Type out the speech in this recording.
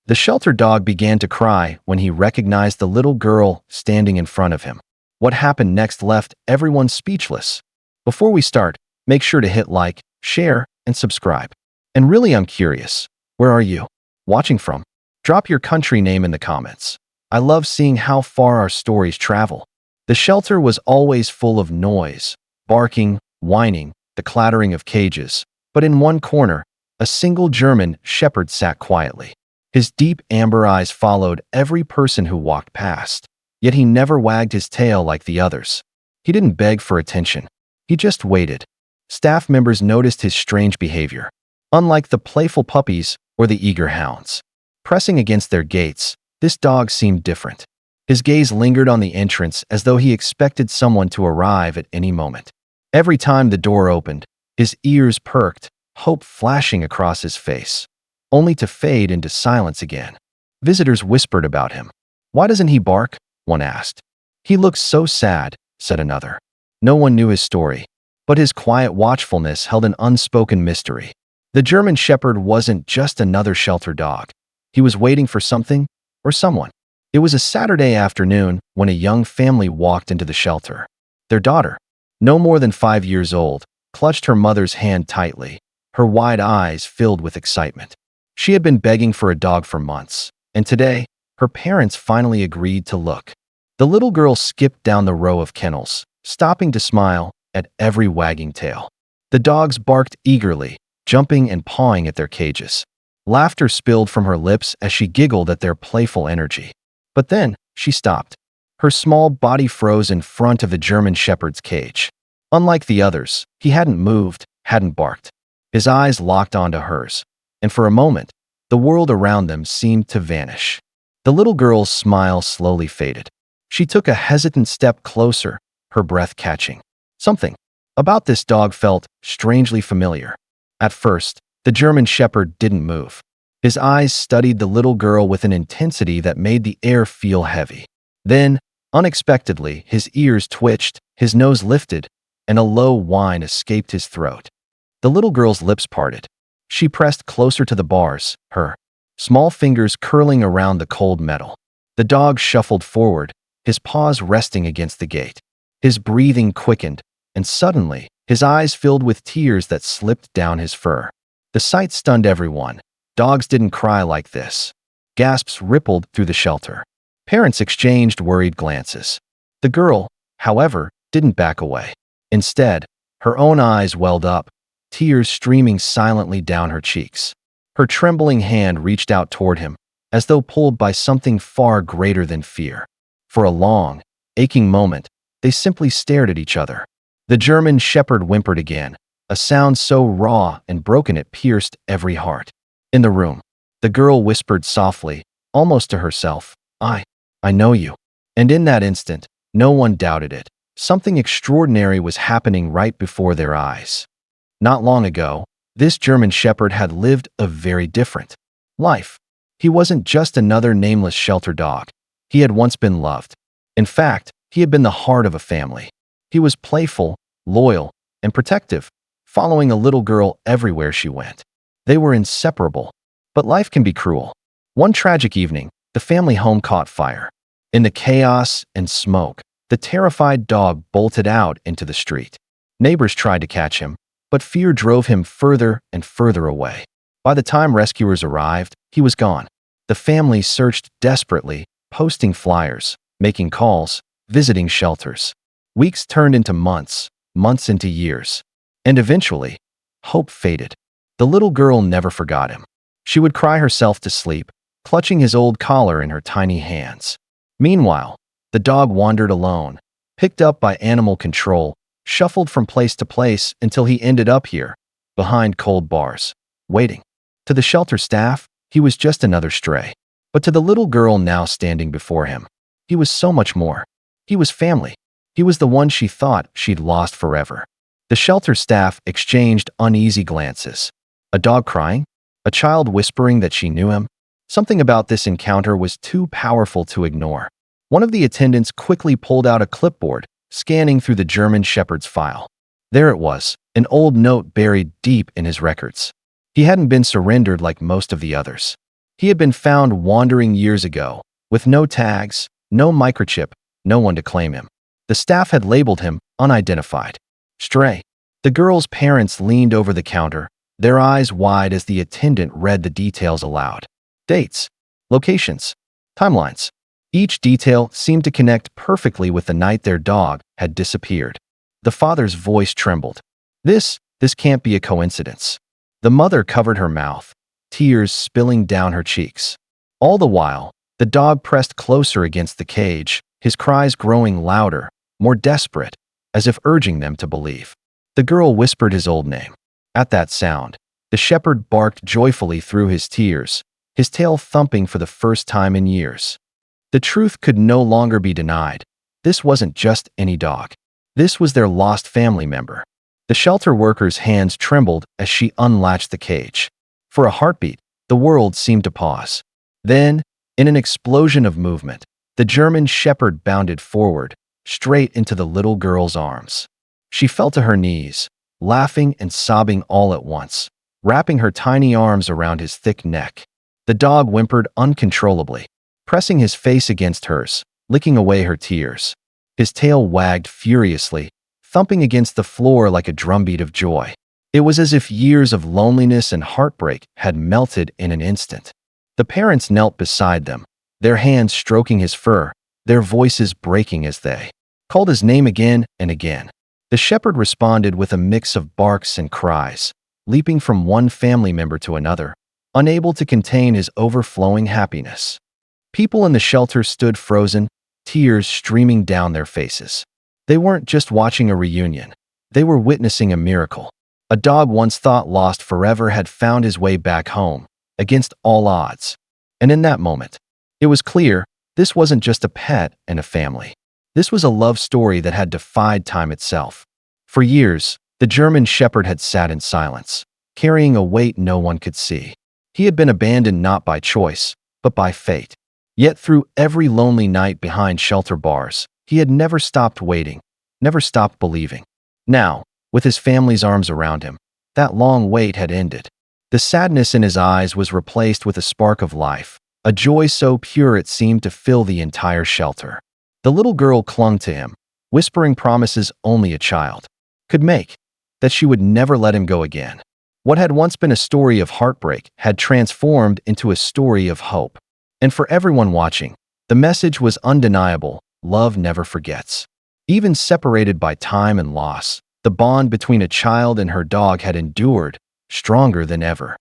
The shelter dog began to cry when he recognized the little girl standing in front of him. What happened next left everyone speechless. Before we start, make sure to hit like, share, and subscribe. And really, I'm curious, where are you watching from? Drop your country name in the comments. I love seeing how far our stories travel. The shelter was always full of noise, barking, whining, the clattering of cages. But in one corner, a single German shepherd sat quietly. His deep amber eyes followed every person who walked past, yet he never wagged his tail like the others. He didn't beg for attention. He just waited. Staff members noticed his strange behavior. Unlike the playful puppies or the eager hounds pressing against their gates, this dog seemed different. His gaze lingered on the entrance as though he expected someone to arrive at any moment. Every time the door opened, his ears perked, hope flashing across his face, only to fade into silence again. Visitors whispered about him. "Why doesn't he bark?" one asked. "He looks so sad," said another. No one knew his story, but his quiet watchfulness held an unspoken mystery. The German Shepherd wasn't just another shelter dog. He was waiting for something or someone. It was a Saturday afternoon when a young family walked into the shelter. Their daughter, no more than 5 years old, clutched her mother's hand tightly, her wide eyes filled with excitement. She had been begging for a dog for months, and today, her parents finally agreed to look. The little girl skipped down the row of kennels, stopping to smile at every wagging tail. The dogs barked eagerly, jumping and pawing at their cages. Laughter spilled from her lips as she giggled at their playful energy. But then, she stopped. Her small body froze in front of the German Shepherd's cage. Unlike the others, he hadn't moved, hadn't barked. His eyes locked onto hers, and for a moment, the world around them seemed to vanish. The little girl's smile slowly faded. She took a hesitant step closer, her breath catching. Something about this dog felt strangely familiar. At first, the German Shepherd didn't move. His eyes studied the little girl with an intensity that made the air feel heavy. Then, unexpectedly, his ears twitched, his nose lifted, and a low whine escaped his throat. The little girl's lips parted. She pressed closer to the bars, her small fingers curling around the cold metal. The dog shuffled forward, his paws resting against the gate. His breathing quickened, and suddenly, his eyes filled with tears that slipped down his fur. The sight stunned everyone. Dogs didn't cry like this. Gasps rippled through the shelter. Parents exchanged worried glances. The girl, however, didn't back away. Instead, her own eyes welled up, tears streaming silently down her cheeks. Her trembling hand reached out toward him, as though pulled by something far greater than fear. For a long, aching moment, they simply stared at each other. The German Shepherd whimpered again, a sound so raw and broken it pierced every heart. In the room, the girl whispered softly, almost to herself, I know you." And in that instant, no one doubted it. Something extraordinary was happening right before their eyes. Not long ago, this German Shepherd had lived a very different life. He wasn't just another nameless shelter dog. He had once been loved. In fact, he had been the heart of a family. He was playful, loyal, and protective, following a little girl everywhere she went. They were inseparable. But life can be cruel. One tragic evening, the family home caught fire. In the chaos and smoke, the terrified dog bolted out into the street. Neighbors tried to catch him, but fear drove him further and further away. By the time rescuers arrived, he was gone. The family searched desperately, posting flyers, making calls, visiting shelters. Weeks turned into months, months into years. And eventually, hope faded. The little girl never forgot him. She would cry herself to sleep, clutching his old collar in her tiny hands. Meanwhile, the dog wandered alone, picked up by animal control, shuffled from place to place until he ended up here, behind cold bars, waiting. To the shelter staff, he was just another stray. But to the little girl now standing before him, he was so much more. He was family. He was the one she thought she'd lost forever. The shelter staff exchanged uneasy glances. A dog crying? A child whispering that she knew him? Something about this encounter was too powerful to ignore. One of the attendants quickly pulled out a clipboard, scanning through the German Shepherd's file. There it was, an old note buried deep in his records. He hadn't been surrendered like most of the others. He had been found wandering years ago, with no tags, no microchip, no one to claim him. The staff had labeled him unidentified. Stray. The girl's parents leaned over the counter, their eyes wide as the attendant read the details aloud. Dates, locations, timelines. Each detail seemed to connect perfectly with the night their dog had disappeared. The father's voice trembled. This can't be a coincidence. The mother covered her mouth, tears spilling down her cheeks. All the while, the dog pressed closer against the cage, his cries growing louder, more desperate, as if urging them to believe. The girl whispered his old name. At that sound, the shepherd barked joyfully through his tears, his tail thumping for the first time in years. The truth could no longer be denied. This wasn't just any dog. This was their lost family member. The shelter worker's hands trembled as she unlatched the cage. For a heartbeat, the world seemed to pause. Then, in an explosion of movement, the German shepherd bounded forward, straight into the little girl's arms. She fell to her knees, laughing and sobbing all at once, wrapping her tiny arms around his thick neck. The dog whimpered uncontrollably, pressing his face against hers, licking away her tears. His tail wagged furiously, thumping against the floor like a drumbeat of joy. It was as if years of loneliness and heartbreak had melted in an instant. The parents knelt beside them, their hands stroking his fur, their voices breaking as they called his name again and again. The shepherd responded with a mix of barks and cries, leaping from one family member to another, unable to contain his overflowing happiness. People in the shelter stood frozen, tears streaming down their faces. They weren't just watching a reunion. They were witnessing a miracle. A dog once thought lost forever had found his way back home, against all odds. And in that moment, it was clear this wasn't just a pet and a family. This was a love story that had defied time itself. For years, the German shepherd had sat in silence, carrying a weight no one could see. He had been abandoned not by choice, but by fate. Yet through every lonely night behind shelter bars, he had never stopped waiting, never stopped believing. Now, with his family's arms around him, that long wait had ended. The sadness in his eyes was replaced with a spark of life, a joy so pure it seemed to fill the entire shelter. The little girl clung to him, whispering promises only a child could make, that she would never let him go again. What had once been a story of heartbreak had transformed into a story of hope. And for everyone watching, the message was undeniable: love never forgets. Even separated by time and loss, the bond between a child and her dog had endured, stronger than ever.